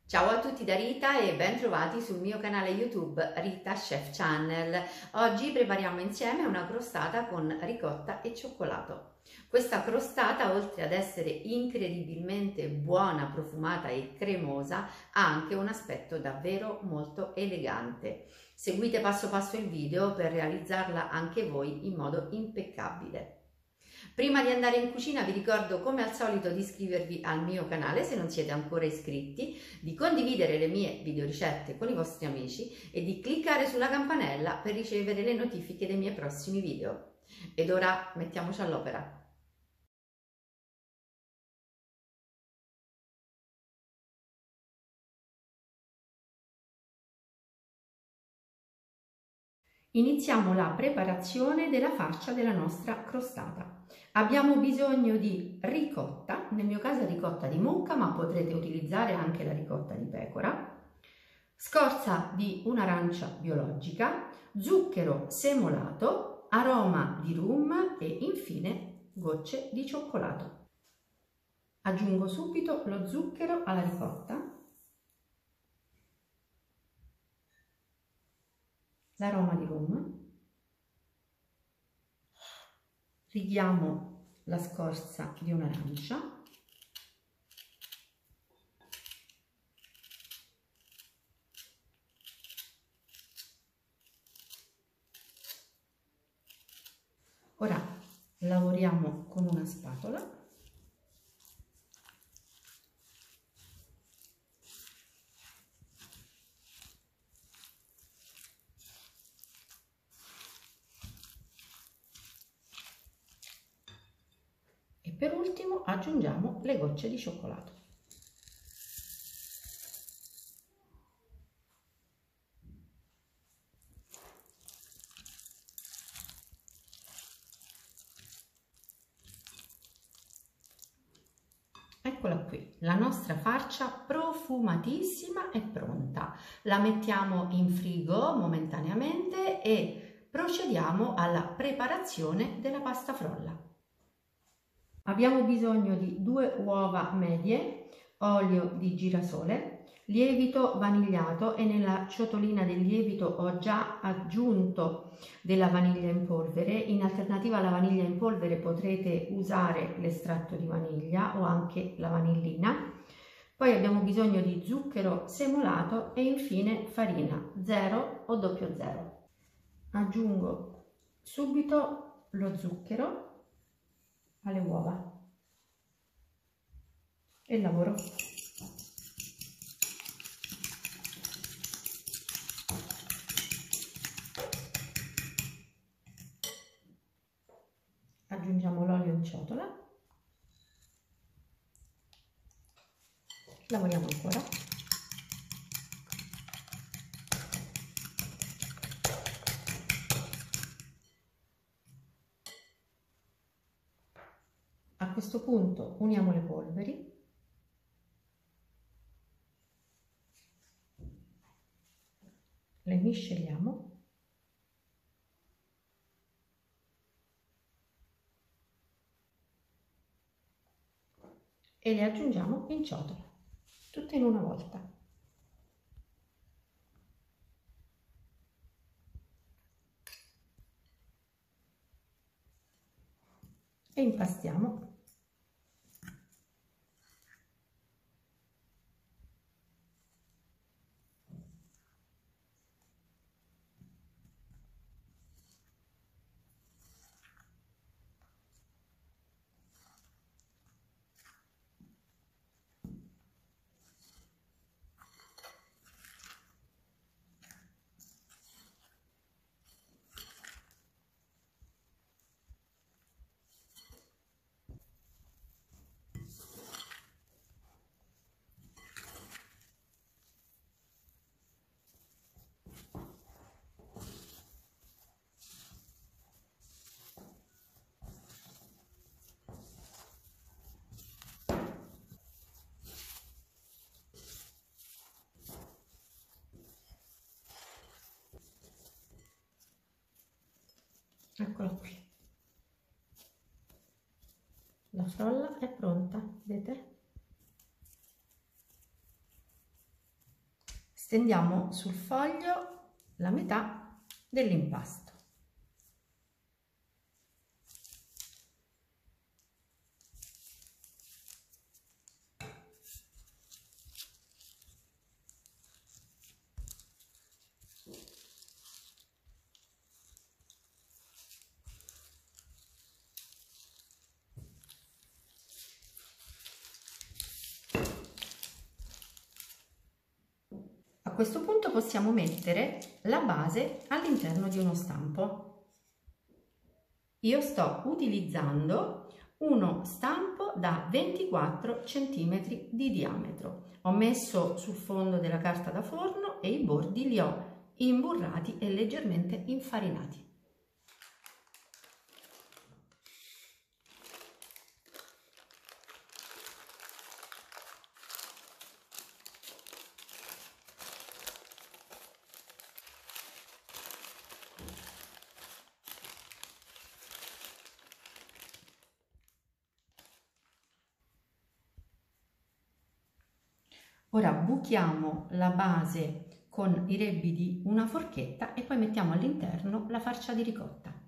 Ciao a tutti da Rita e ben trovati sul mio canale YouTube Rita Chef Channel. Oggi prepariamo insieme una crostata con ricotta e cioccolato. Questa crostata, oltre ad essere incredibilmente buona, profumata e cremosa, ha anche un aspetto davvero molto elegante. Seguite passo passo il video per realizzarla anche voi in modo impeccabile. Prima di andare in cucina vi ricordo come al solito di iscrivervi al mio canale se non siete ancora iscritti, di condividere le mie videoricette con i vostri amici e di cliccare sulla campanella per ricevere le notifiche dei miei prossimi video. Ed ora mettiamoci all'opera. Iniziamo la preparazione della farcia della nostra crostata. Abbiamo bisogno di ricotta, nel mio caso ricotta di mucca, ma potrete utilizzare anche la ricotta di pecora, scorza di un'arancia biologica, zucchero semolato, aroma di rum e infine gocce di cioccolato. Aggiungo subito lo zucchero alla ricotta, l'aroma di rum, righiamo la scorza di un'arancia, ora lavoriamo con una spatola e per ultimo aggiungiamo le gocce di cioccolato. Eccola qui, la nostra farcia profumatissima è pronta. La mettiamo in frigo momentaneamente e procediamo alla preparazione della pasta frolla. Abbiamo bisogno di 2 uova medie, olio di girasole, lievito vanigliato e nella ciotolina del lievito ho già aggiunto della vaniglia in polvere. In alternativa alla vaniglia in polvere potrete usare l'estratto di vaniglia o anche la vanillina. Poi abbiamo bisogno di zucchero semolato e infine farina 0 o 00. Aggiungo subito lo zucchero alle uova e lavoro. Aggiungiamo l'olio in ciotola, lavoriamo ancora. A questo punto uniamo le polveri, le misceliamo e le aggiungiamo in ciotola, tutte in una volta. E impastiamo. Eccola qui, la frolla è pronta, vedete? Stendiamo sul foglio la metà dell'impasto. A questo punto possiamo mettere la base all'interno di uno stampo. Io sto utilizzando uno stampo da 24 cm di diametro. Ho messo sul fondo della carta da forno e i bordi li ho imburrati e leggermente infarinati. Ora buchiamo la base con i rebbi di una forchetta e poi mettiamo all'interno la farcia di ricotta.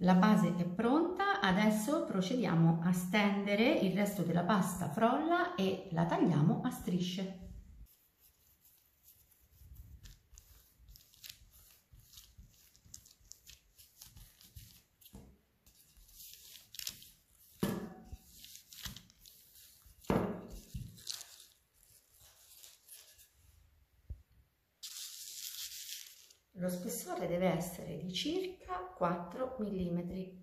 La base è pronta, adesso procediamo a stendere il resto della pasta frolla e la tagliamo a strisce. Lo spessore deve essere di circa 4 mm.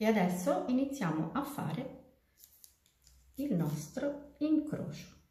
E adesso iniziamo a fare il nostro incrocio.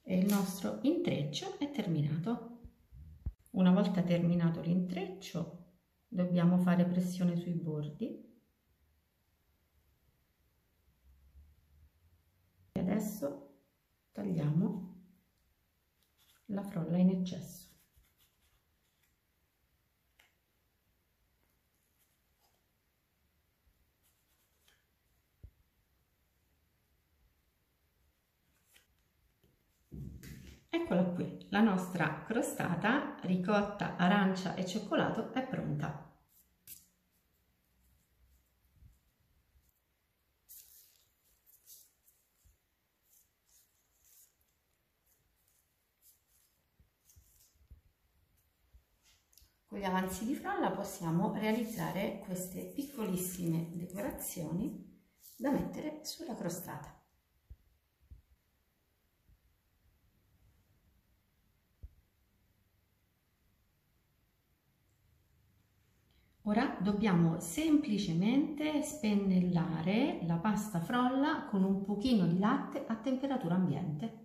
E il nostro intreccio è terminato. Una volta terminato l'intreccio, dobbiamo fare pressione sui bordi. E adesso tagliamo la frolla in eccesso. Eccola qui, la nostra crostata ricotta, arancia e cioccolato è pronta. Con gli avanzi di frolla possiamo realizzare queste piccolissime decorazioni da mettere sulla crostata. Ora dobbiamo semplicemente spennellare la pasta frolla con un pochino di latte a temperatura ambiente.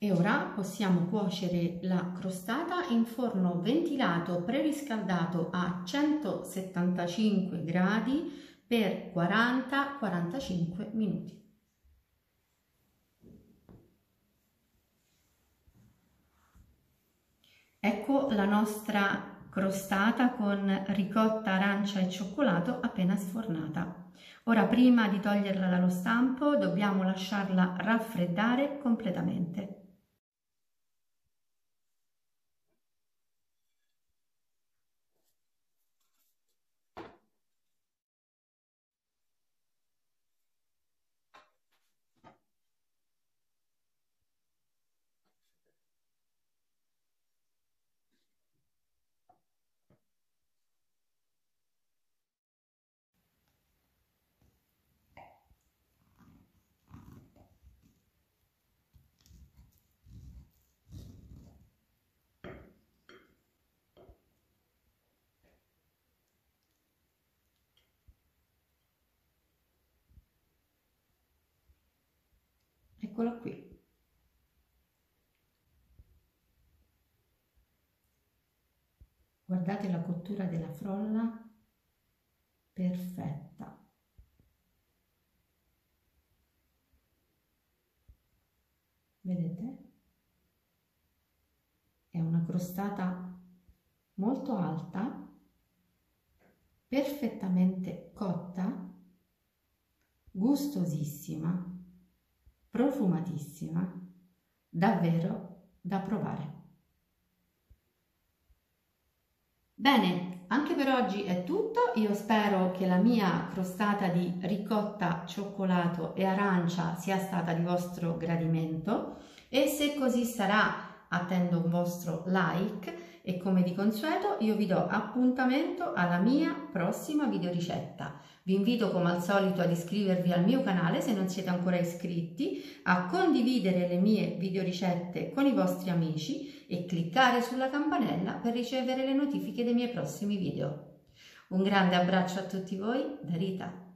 E ora possiamo cuocere la crostata in forno ventilato preriscaldato a 175 gradi per 40-45 minuti. Ecco la nostra crostata con ricotta, arancia e cioccolato appena sfornata. Ora, prima di toglierla dallo stampo, dobbiamo lasciarla raffreddare completamente. Eccola qui. Guardate la cottura della frolla, perfetta. Vedete? È una crostata molto alta, perfettamente cotta, gustosissima, profumatissima, davvero da provare. Bene, anche per oggi è tutto. Io spero che la mia crostata di ricotta, cioccolato e arancia sia stata di vostro gradimento e se così sarà attendo un vostro like e come di consueto io vi do appuntamento alla mia prossima videoricetta. Vi invito come al solito ad iscrivervi al mio canale se non siete ancora iscritti, a condividere le mie videoricette con i vostri amici e cliccare sulla campanella per ricevere le notifiche dei miei prossimi video. Un grande abbraccio a tutti voi da Rita.